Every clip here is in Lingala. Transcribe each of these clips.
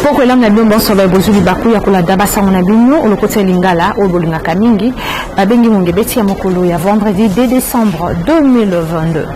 Poko elam na bimbo soba bozuli baku ya kolanda basango na bino olokote lingala obolingaka mingi babengi mongebeti ya mokolo ya vendredi 2 décembre 2022.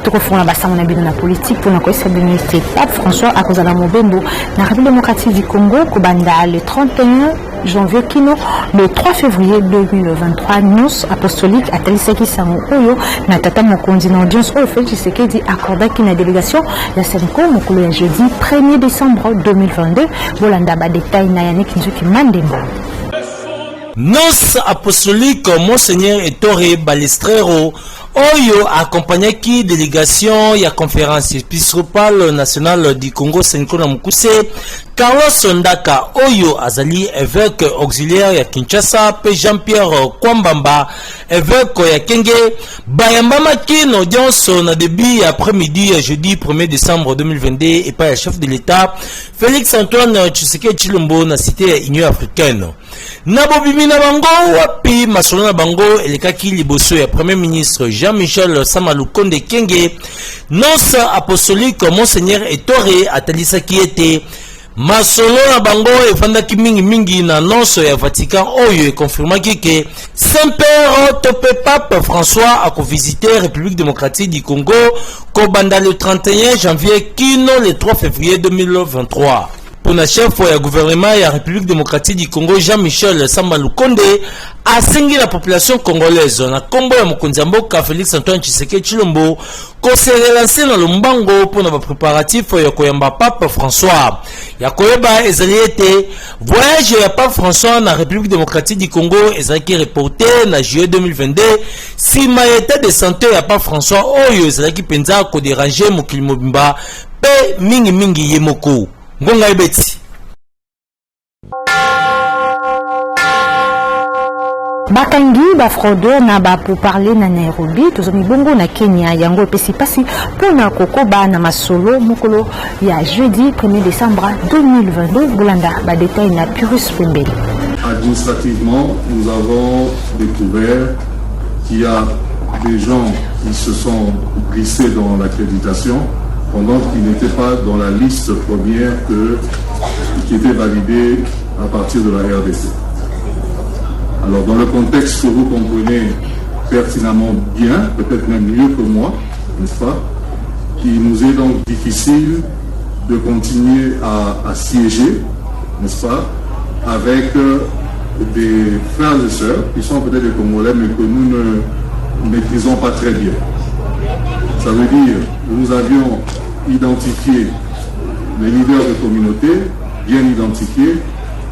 Tokofona basango na bino na politique pour na koisa benite Pape François akozala mobembo na République démocratique du Congo kobanda le 31 janvier kino le 3 février 2023 Nus apostolique atalisaki sango oyo na tata mokonzi na audience oyo Félix Tshisekedi accordaki na délégation ya Senko mokolo ya jeudi 1er décembre 2022 bolanda ba détail na Yannick Nzuki Mandembo. Nus apostolique Monseigneur Ettore Balestrero Oyo accompagnaki délégation ya conférence épiscopale nationale du Congo Senko na Mukuse Carlos Ndaka Oyo azali évêque auxiliaire ya Kinshasa pe Jean-Pierre Kwambamba évêque ya Kenge bayambamaki na audience na début après-midi jeudi 1er décembre 2022 et par le chef de l'État Félix Antoine Tshisekedi Tshilombo na cité ya Union africaine. Nabobimi na bango wapi masolo na bango elekaki liboso ya premier ministre Jean-Michel Samalukonde Kenge Nus apostolique Monseigneur Ettore atalisaki ete masolo na bango efandaki mingi na nonso ya Vatican oyo e confirmaki ke Saint-Père Topé Pape François a visité République démocratique du Congo kobanda le 31 janvier kino le 3 février 2023. Pour le chef du gouvernement de la République démocratique du Congo, Jean-Michel Samalukonde, a signé la population congolaise. Na Combo ya Mokonzamboka Félix Antoine Tshisekedi Tshilombo, qu'on s'est relancé dans le Mbango pour nos préparatifs ya koyamba Pape François. Ya koyeba ezaliete voyage ya Pape François na République démocratique du Congo ezalaki reporté na juillet 2022. Si ma état de santé ya Pape François oyo ezalaki penza ko déranger mokili mobimba pe mingi yemoko. Ngonga ebeti bakangi ba fraudeur na ba pour parler na Nairobi tozomi bongo na Kenya yango pesi pasi pona kokoba na masolo mokolo ya jeudi 1er décembre 2022 bolanda ba détail na Purus Pembele. Administrativement, nous avons découvert qu'il y a des gens qui se sont glissés dans l'accréditation pendant qu'il n'était pas dans la liste première qui était validée à partir de la RDC. Alors dans le contexte que vous comprenez pertinemment bien, peut-être même mieux que moi, n'est-ce pas, il nous est donc difficile de continuer à siéger, n'est-ce pas, avec des frères et sœurs qui sont peut-être des Congolais mais que nous ne maîtrisons pas très bien. Ça veut dire que nous avions identifié les leaders de communauté, bien identifiés.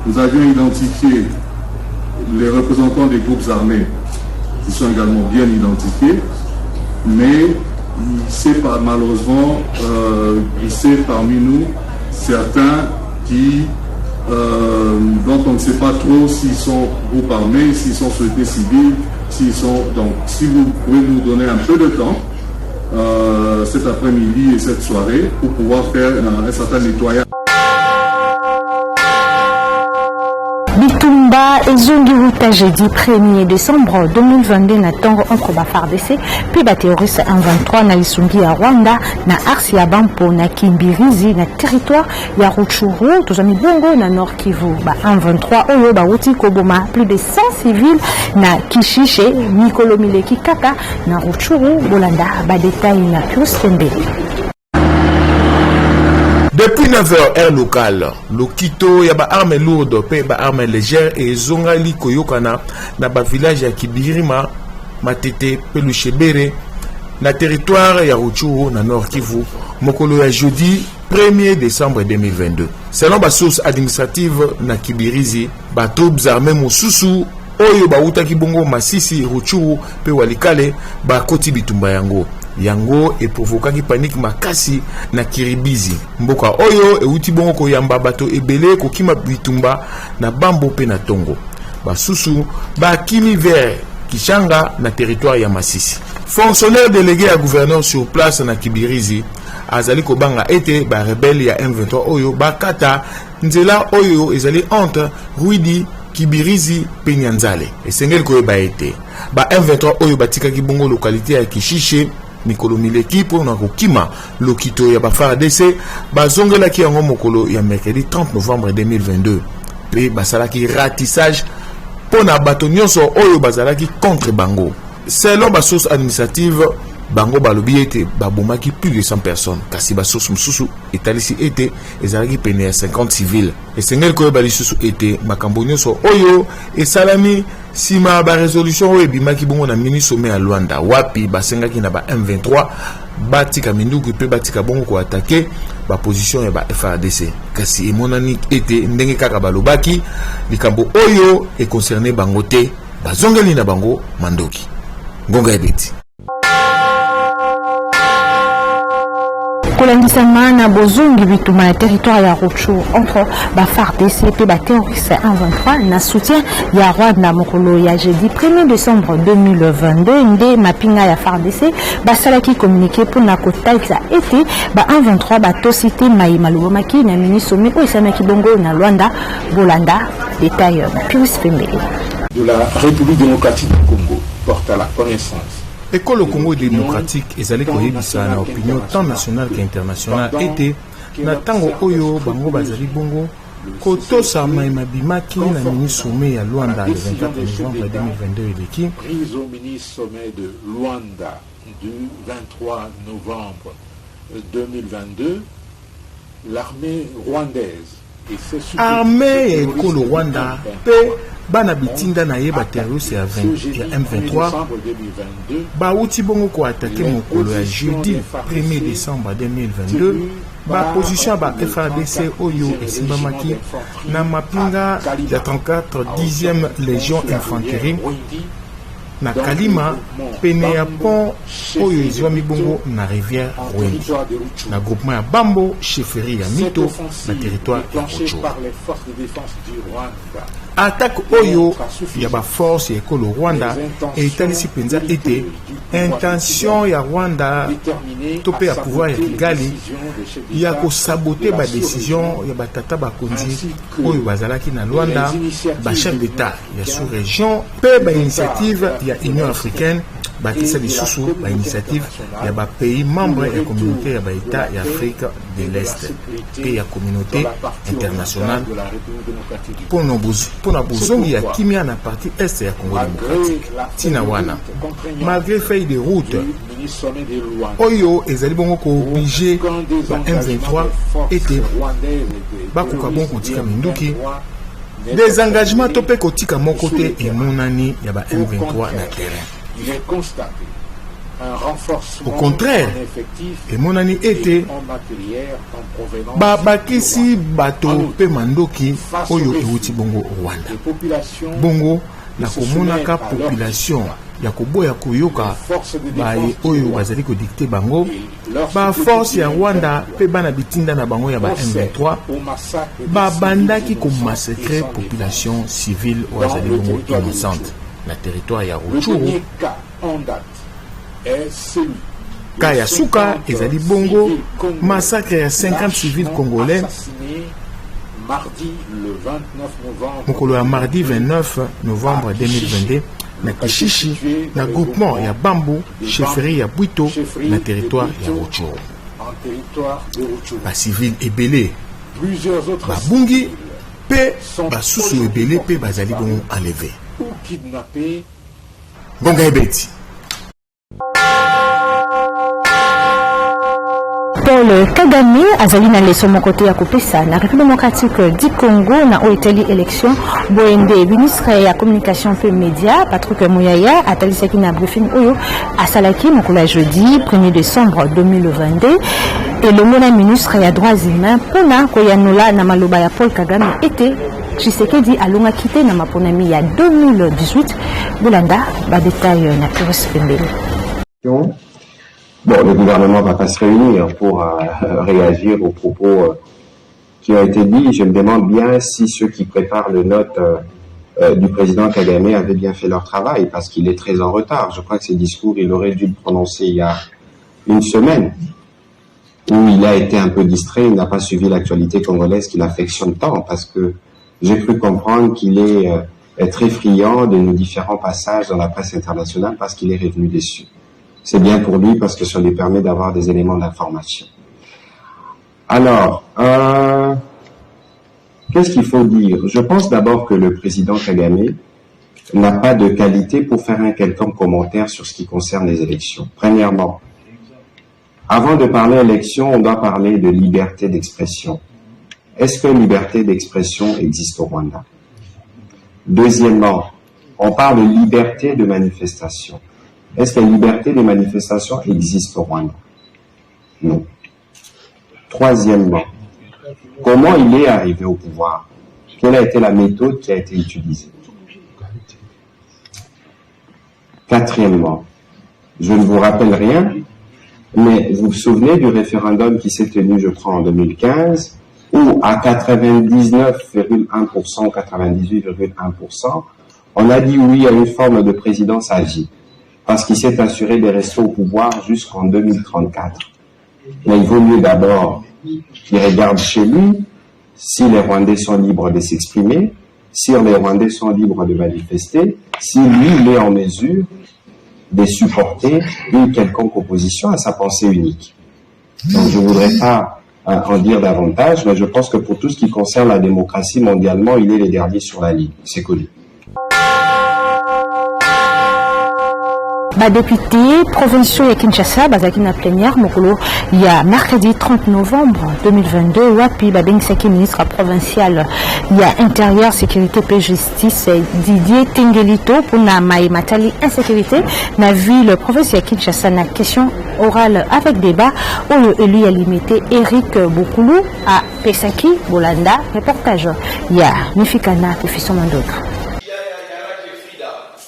Nous avions identifié les représentants des groupes armés qui sont également bien identifiés. Mais il s'est malheureusement glissé parmi nous certains qui, dont on ne sait pas trop s'ils sont groupes armés, s'ils sont sociétés civiles, s'ils sont... Donc si vous pouvez nous donner un peu de temps, cet après-midi et cette soirée pour pouvoir faire un certain nettoyage. Bitumba ezongi wuta jeudi 1er décembre 2022 na tongo onko ba FARDC puis ba terroriste 123 na lisungi ya Rwanda na arsi ya Bampo na Kimbirizi na territoire ya Rutshuru tozami bongo na Nord Kivu ba 123 oyo ba wuti koboma plus de 100 civils na Kishishe Mikolo Mileki Kaka na Rutshuru bolanda ba détail na Purustembe. Depuis 9h, heure locale, le Kito y a ba armes lourdes, pe ba armes légères et zongali koyokana na ba village ya Kibirima, Matete, Peluchebere, na territoire ya Rutshuru na Nord Kivu, mokolo ya jeudi 1er décembre 2022. Selon ba source administrative na Kibirizi, ba troupes armées mususu oyo ba utaki bongo Masisi, Rutshuru, pe Walikale, ba koti bitumba yango. Yango e provokaki panique makasi na Kiribizi. Mboka oyo e uti bongo koyamba bato ebele kokima bitumba na Bambo pe na Tongo. Basusu ba kimi vers Kishanga na territoire ya Masisi. Fonctionnaire délégué à gouverneur sur place na Kibirizi azali kobanga ete ba rebelle ya M23 oyo bakata nzela oyo ezali entre Ruidi Kibirizi pe Nyanzale. Esengeli koyeba ete ba M23 oyo batikaki bongo localité ya Kishishe mikolo mileki mpona kokima lokito ya bafardc bazongelaki yango mokolo ya mercredi 30 novembre 2022 mpe basalaki ratissage mpona bato nyonso oyo bazalaki contre bango. Selon basource administrative bango balobi ete babomaki plus de 100 personnes kasi basource mosusu etalisi ete ezalaki pene ya 50 civile. Esengeli koyeba lisusu ete makambo nyonso oyo esalami nsima baresolution oyo ebimaki bongo na mini sommet ya Luanda wapi basengaki na ba M23 batika minduku mpe batika bongo koatake baposition ya ba FARDC kasi emonani ete ndenge kaka balobaki likambo oyo econcerne bango te bazongeli na bango mandoki. Ngonga ebeti kolandisama na bozongi bituma na territoire ya Rutshuru entre ba FARDC et ba terroriste 123 na soutien ya Rwanda mokolo ya jeudi 1er décembre 2022 nde mapinga ya FARDC basalaki communiqué pour na kotaisa ete ba 123 batosite mai malubomaki na mini sommet oyo esamaki bongo na Luanda bolanda détail na Pius Pembele de la République démocratique du Congo porte à la connaissance. École Congo démocratique ezali koyebisa na opinion tant nationale qu'internationale ete na tango oyo bango bazali bongo kotosa maima bimaki na mini sommet ya Luanda le 24 novembre 2022 eleki Prise au mini sommet de Luanda du 23 novembre 2022, l'armée rwandaise armée ya ekolo Rwanda pe bana bitinda na ye baterroriste ya M23 bauti bongo koatake mokolo ya jeudi 1er décembre 2022 baposition ba FARDC oyo esimbamaki na mapinga ya 34 10e légion infanterie na Kalima pene ya pont oyo ezwami bongo na rivière Rwendi na groupement ya Bambo chefferie ya Mito na territoire ya Rutshuru. Attaque oyo ya ba force ya ekolo Rwanda etalisi penza ete intention ya Rwanda tope ya pouvoir ya Kigali ya kosabote ba décision ya batata bakonzi oyo bazalaki na Luanda ba chef d'état ya sous-région pe ba initiative ya Union africaine bakisa lisusu ba initiative ya ba pays membres ya communauté ya ba état ya Afrique de l'Est et ya communauté internationale pour na bozongi ya kimia na partie est ya Congo démocratique tina wana malgré feuille de route oyo ezali bongo ko obligé ba M23 ete bakoka bongo kotika minduki des engagements topé kotika mon côté et monani ya ba M23 na terrain. Il est constaté un renforcement au contraire et monani ete bakisi bato pe mandoki oyo euti bongo Rwanda bongo na komonaka population ya koboya koyoka baye oyo bazali kodikte bango ba force ya Rwanda pe bana bitinda na bango ya ba M23 babandaki komassacrer population civile oyo bazali bongo innocente na territoire ya Rutshuru. Kaya suka ezali bongo massacre ya 50 civils congolais mokolo ya mardi 29 novembre 2022 na Kishishi na groupement ya Bambo chefferie ya Bwito na territoire ya Rutshuru. Ba civil ebele babungi pe basusu ebele pe bazali bongo enlevé. Ngonga ebeti Paul Kagame azali na leso mokote ya kopesa na République démocratique du Congo na oeteli élection boende ministre ya communication pe média Patrick Muyaya atalisaki na briefing oyo asalaki mokolo jeudi 1er décembre 2022 et le mona ministre ya droits humains pona koyanula na maloba ya Paul Kagame était Tshisekedi alonga quitté na maponami ya 2018 Bolanda ba détail na Pius Pembele. Bon, le gouvernement va pas se réunir pour réagir aux propos qui ont été dits. Je me demande bien si ceux qui préparent le note du président Kagame avaient bien fait leur travail, parce qu'il est très en retard. Je crois que ces discours, il aurait dû le prononcer il y a une semaine, où il a été un peu distrait, il n'a pas suivi l'actualité congolaise qu'il affectionne tant, parce que j'ai cru comprendre qu'il est très friand de nos différents passages dans la presse internationale, parce qu'il est revenu déçu. c'est bien pour lui parce que ça lui permet d'avoir des éléments d'information. Alors, qu'est-ce qu'il faut dire? Je pense d'abord que le président Kagame n'a pas de qualité pour faire un quelconque commentaire sur ce qui concerne les élections. Premièrement, avant de parler élection, on doit parler de liberté d'expression. Est-ce que liberté d'expression existe au Rwanda? Deuxièmement, on parle de liberté de manifestation. Est-ce que la liberté de manifestation existe au Rwanda? Non. Troisièmement, comment il est arrivé au pouvoir? Quelle a été la méthode qui a été utilisée? Quatrièmement, je ne vous rappelle rien, mais vous vous souvenez du référendum qui s'est tenu, je crois, en 2015, où à 99,1%, 98,1%, on a dit oui à une forme de présidence agie, parce qu'il s'est assuré de rester au pouvoir jusqu'en 2034. Mais il vaut mieux d'abord qu'il regarde chez lui si les Rwandais sont libres de s'exprimer, si les Rwandais sont libres de manifester, si lui, il est en mesure de supporter une quelconque opposition à sa pensée unique. Donc je ne voudrais pas en dire davantage, mais je pense que pour tout ce qui concerne la démocratie mondialement, il est le dernier sur la ligne. C'est connu. Député provinciaux ya Kinshasa bazaki na plénière mokolo ya mercredi 30 novembre 2022 wapi babengisaki ministre provincial ya intérieur sécurité et justice Didier Tengelito pour na matali insécurité na ville province ya Kinshasa na question orale avec débat oyo élu ya limité Eric Bokulu à Pesaki Bolanda reportage ya Mifikana Pefiso Mandoka.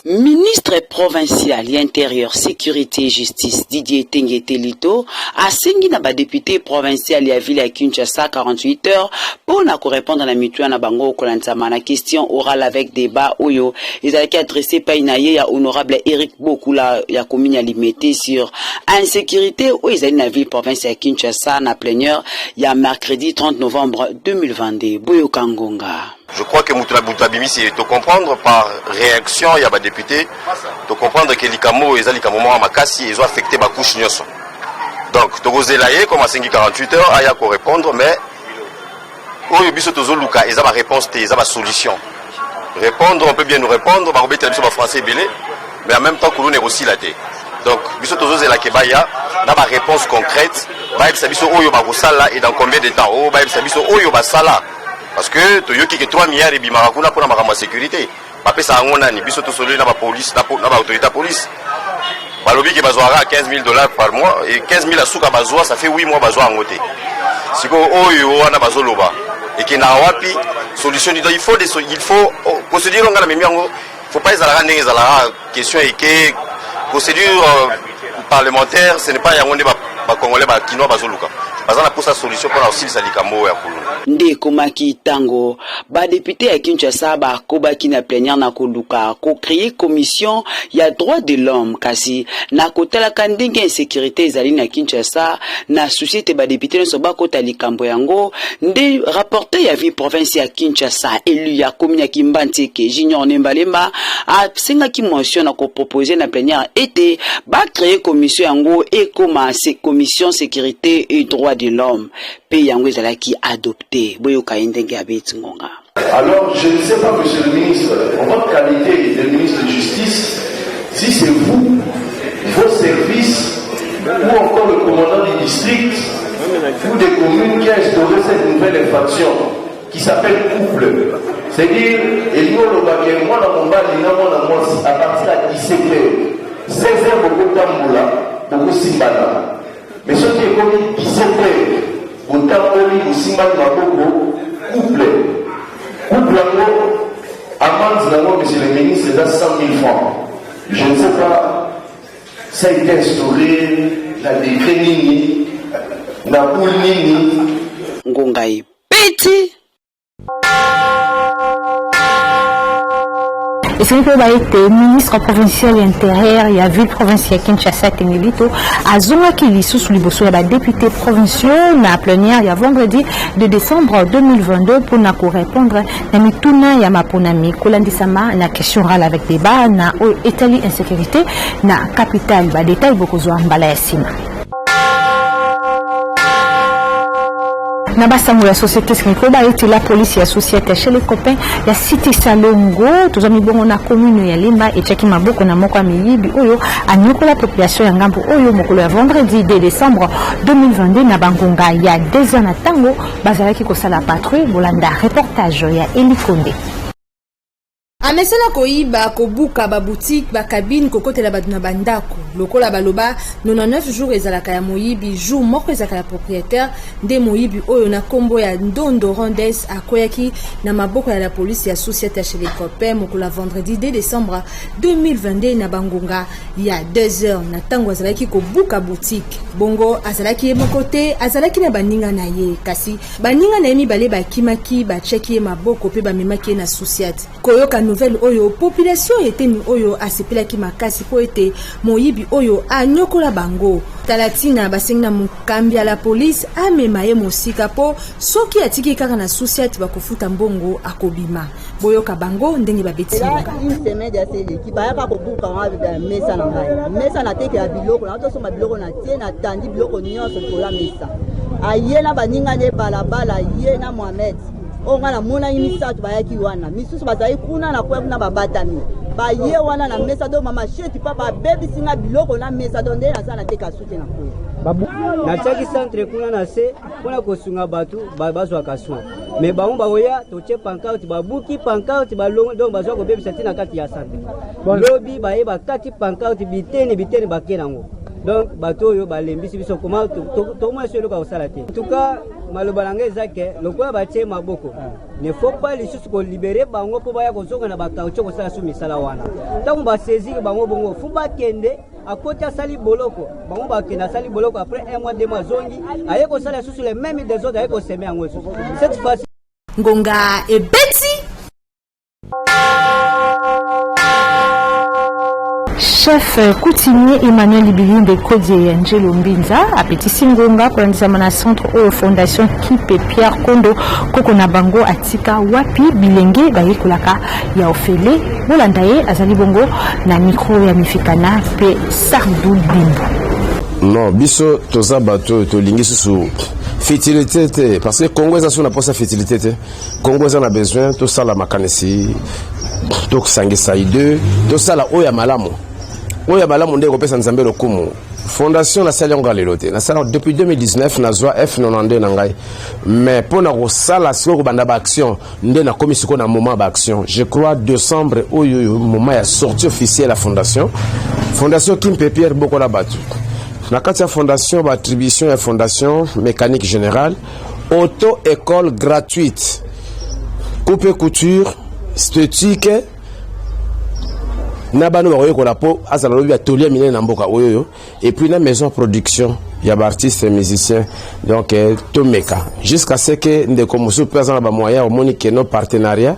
Ministre provincial et intérieur, sécurité et justice Didier Tengelito a signé na député provincial ya ville ya Kinshasa 48 heures pour na répondre à la mutuelle na bango kolanzama na question orale avec débat oyo ezalaki adressé par inaye ya honorable Eric Bokula ya commune ya Limete sur insécurité oyo ezali na ville provinciale ya Kinshasa na plénière ya mercredi 30 novembre 2022 Boyo Kangonga. Je crois que Moutabimi, c'est de comprendre par réaction, il y a des députés, de comprendre que les Likamo et les Likamo Makassi, ils ont affecté ma couche nyoso. Donc, de vous élayer, comme à 48 heures, il y a qu'à répondre, mais, au Biso Tozo Luka, ils ont ma réponse, ils ont ma solution. Répondre, on peut bien nous répondre, on va remettre le français belé, mais en même temps, que nous négocions la tête. Donc, Biso Tozo Zelakebaya, dans ma réponse concrète, Baïb Sabiso Oyo Bagosala, et dans combien de temps? Oh, Baïb Sabiso Oyo Basala. Parce que Toyoki que 3 milliards et bimarakuna pour la sécurité. Papé ça on a ni biso to solo na ba police na autorité police. Balobi qui bazouara $15,000 par mois et 15,000 à souka bazoua ça fait 8 mois bazoua en côté. Siko oyo wana bazoloba et qui na wapi solution il faut procédure on a même yango faut pas ezala ndenge ezala question et que procédure parlementaire ce n'est pas yango ne ba congolais ba kinois bazoluka. Bazana pour sa solution pour aussi les alikambo ya kuluna. Ndeko maki tango ba député ya Kinshasa ba kobaki na plénière na koluka ko créer commission ya droit de l'homme kasi na kotala kandenge insécurité ezali na Kinshasa na société ba député so ba kota likambo yango nde rapporteur ya vie province ya Kinshasa élu ya commune ya Kimbanteke Junior Nembalemba a senga ki motion na ko proposer na plénière été ba créer commission yango et comment c'est commission sécurité et droit de l'homme pays yango ezalaki adopté boyoka ndenge abeti ngonga. Alors je ne sais pas monsieur le ministre en votre qualité de ministre de justice si c'est vous vos services ou encore le commandant du district ou des communes qui a instauré cette nouvelle infraction qui s'appelle couple. C'est-à-dire moi dans mon bal à partir de 17h 16h beaucoup d'amboula beaucoup simbala. Mais ce qui est connu 17h Otapoli Musimba Maboko couple amende monsieur le ministre c'est à 100 000 francs. Je ne sais pas ça a été instauré la défenini la poulini Et Sinko ba été ministre provincial intérieur ya ville provinciale Kinshasa Tengelito azonga kilisu sous liboso ya ba député provinciaux na plénière ya vendredi de décembre 2022 pour na ko répondre na mituna ya maponami kolandisama na question rale avec débat na étali insécurité na capitale ba détail bokozwa mbala ya sima. Nabasango la société Srikoba et la police et la société chez les copains la cité Salongo tous amis bon na commune ya Limba et Tchaki Maboko na moko miyibi oyo anyoko la population ya ngambo oyo mokolo ya vendredi 2 décembre 2022 na Bangonga ya 2 ans na tango bazalaki ko sala patrouille bolanda reportage ya Elikonde. Amesala koyiba kobuka ba boutique ba cabine kokotela baduna bandako lokola baloba 99 jours ezalaka ya moyibi jour moko ezalaka ya propriétaire nde moyibi oyo na kombo ya Ndondo Rondes akoyaki na maboko ya la police ya société chez les copains mokola vendredi 2 décembre 2022 na Bangonga ya 2 heures na tango azalaki kobuka boutique bongo azalaki ye mokote azalaki na baninga na ye kasi baninga na yemi bale bakimaki bacheki ye maboko pe bamemaki na société koyoka nouvelle oyo population était ni oyo asepelaki makasi po ete moyibi oyo anyokola bango talatina basenga mukambi ya la police amema ye mosika po soki atiki kaka na société bakofuta mbongo akobima boyoka bango ndenge babetinga une semaine ya sele ki bayaka kobuka wa mesa na ngai mesa na teke ya biloko na to soma biloko na tie na tandi biloko nyonso kola mesa ayena baninga ne balabala yena Mohamed onga na mona imisatu bayaki wana misusu bazali kuna na kwa kuna babatami baye wana na mesa do mama sheti papa baby singa biloko na mesa do ndena sana teka sute na kwa na chaki centre kuna na se kuna kosunga batu bazwa kaswa me bamu baoya toche pancarte babuki pancarte balongo donc bazwa ko bebisa tina kati ya centre lobi baye bakati pancarte bitene bakenango donc bato yo balembisi biso comment to moi sur le ka osala te en tout cas maloba nanga ezake lokola batie maboko ne faut pas lisusu ko libérer bango po baya kozonga na bakaucho kosala su misala wana tango ba saisir bango bongo fu bakende akoti asali boloko bango bakende asali boloko après un mois 2 mois zongi aye kosala susu les mêmes des autres aye kosemer yango cette fois Ngonga et Betty. Chef coutumier Emmanuel Ibilinde Kodie Angelo Mbinza a petit singonga pour un centre au fondation Kipe Pierre Kondo Kokona Bango Atika Wapi Bilenge Bayekolaka ya ofele Bolandaye Azali Bongo na micro ya Mifikana pe Sardou Bimbo. Non, biso toza bato to lingi susu fertilité parce que Congo ça son pas sa fertilité Congo ça a besoin to sala makanisi to sangisa ide to sala oya malamu oya malamu ndeko pesa nzambe lokumu fondation la sala ngale lote na sala depuis 2019 na zwa F92 na ngai mais pour na ko sala siko banda ba action ndé na komi siko na moment ba action je crois décembre oyo moment ya sortie officielle la fondation Kimpe Pierre Bokola Batu na kati ya fondation ba attribution ya fondation mécanique générale auto école gratuite coupe couture esthétique na bano bakoye kola po azala lobi atelier minene na mboka oyo et puis na maison production ya ba artistes et musiciens donc tomeka jusqu'à ce que ndeko musu pesa na ba moyens omoni que nos partenariats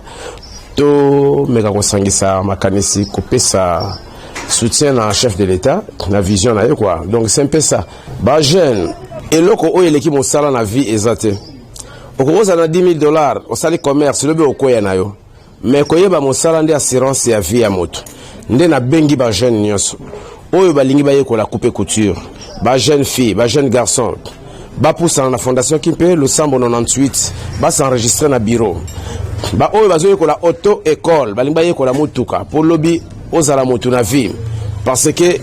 to meka kosangisa makanisi kopesa soutien na chef de l'état na vision na quoi donc c'est un peu ça ba jeune et loko oyo leki mosala na vie ezate okoza na $10,000 osali commerce lobe okoya na yo mais koyeba mosala ndi assurance ya vie ya moto nde na bengi ba jeune nyonso oyo balingi bayekola coupe couture ba jeune fille ba jeune garçon ba poussa na fondation Kimpe le sambo 98 ba s'enregistrer na bureau ba oyo bazoyekola auto école balingi bayekola mutuka pour lobby ozala moto na vie parce que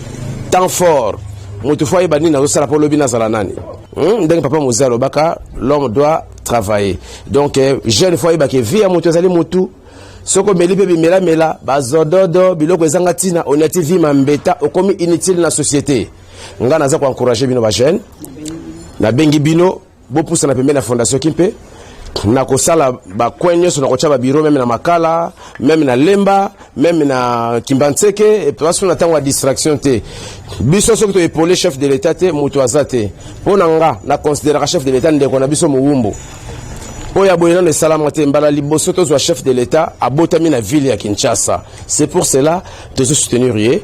temps fort moto fois yeba nini azosala pour lobby na zala nani ndenge papa mozalo baka l'homme doit travailler donc jeune fois yeba ke vie ya moto ezali motu soko meli pe mela bazododo biloko ezanga tina onati vie mambeta okomi inutile na société nga naza ko encourager bino ba jeune na bengi bino bo poussa na pembe na fondation Kimpe na kosala ba kwenyo so na kocha ba bureau même na Makala même na Lemba même na Kimbantseke et parce que na tango distraction te biso so ko épauler chef de l'état te muto azate pona nga na considérer chef de l'état ndeko na biso muwumbu Oya boyena ne salamate mbala liboso to chef de l'État a botami na ville ya Kinshasa. C'est pour cela de se soutenir yé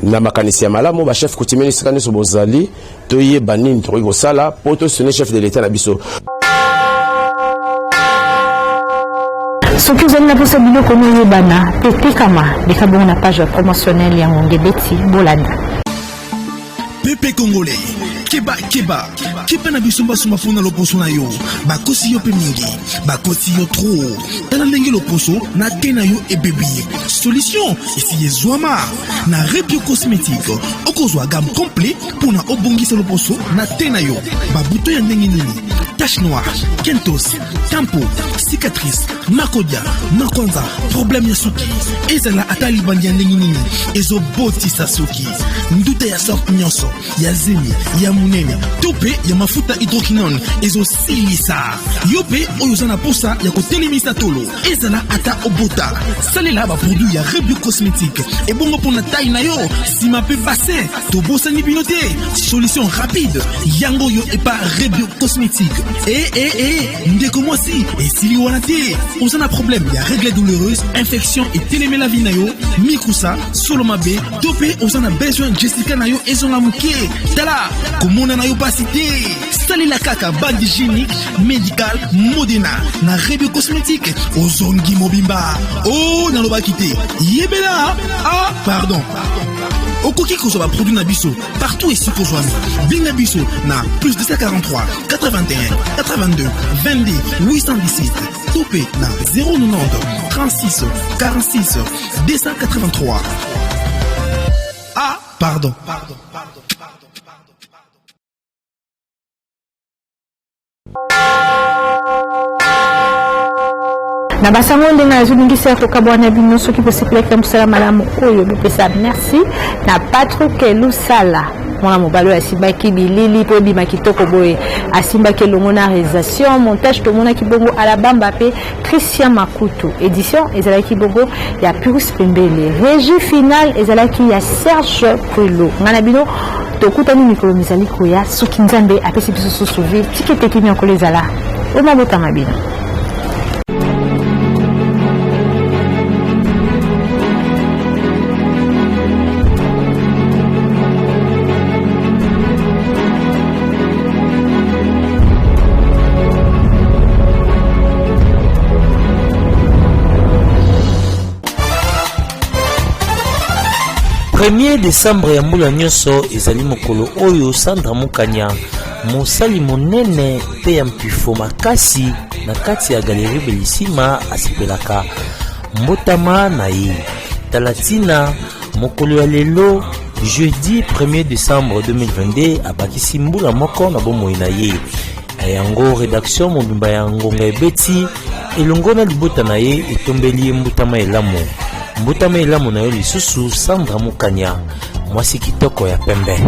na makanisi ya malamu ba chef coutumier sikani so bozali to yé banini to ko sala pour to soutenir chef de l'État na biso. Soki ozali na posa biloko noyebana petekama dekabongo na page promotionnelle ya Ngonge Betty Bolanda. Pepe Congolais Keba na bisumba suma funa loposo na yo bakosi yo pe mingi bakoti yo trop tala ndenge loposo na tena yo ebebi solution ici ezwama na Rebio Cosmétique okozwa gamme complet pour na obongisa loposo na tena yo babuto ya ndenge nini tache noire kentos tampo cicatrice makodia makwanza problème ya suki ezala atali bandi ya ndenge nini ezobotisa suki ndute ya sorte nyonso ya zemi ya munene tope ya mafuta hydroquinone ezosilisa yope oyo zana posa ya kotelemisa tolo ezala ata obota salela ba produit ya Rebio Cosmétique ebongo pona taille na yo sima pe bassin tobosani bino te solution rapide yango yo epa Rebio Cosmétique ndeko mwasi esili wana te ozana problème ya règle douloureuse infection et télémela vie na yo mikusa solomabe tope ozana besoin Jessica na yo ezonga muke tala komona na yo pasité salela kaka bande hygiénique médical Modena na Rebio Cosmétique ozongi mobimba na lobaki te yebela pardon okoki kozwa ba produit na biso partout ici kozwami binga biso na plus 243 81 82 22 817 tope na 090 36 46 283 pardon. Na basango ndenge azulingisa kokabwana bino soki posepeleka mosala malamu oyo bopesa merci na Patrick Lusala mwana mobalo asimbaki bilili po bima kitoko boye asimbaki longo na réalisation montage tomonaki bongo Alabamba pe Christian Makutu édition ezalaki bongo ya Purus Pembele régie finale ezalaki ya Serge Kwelo ngana bino tokutani mikolo mizali koya soki nzambe apesi biso so sauver tikete kimi akolezala oma botama bino. Premier décembre ya mbula nyonso ezali mokolo oyo Sandra Mukanya mosali monene pe ya mpifo makasi na kati ya Galerie Belisima asipelaka mbotama na ye talatina mokolo ya lelo jeudi 1er décembre 2022 abakisi mbula moko na bomoi na ye yango rédaction mobimba ya Ngonga Betty elongo na libota na ye etombeli mbutama elamu mbutama elamu na yo lisusu Sandra Mukanya mwasi kitoko ya pembe.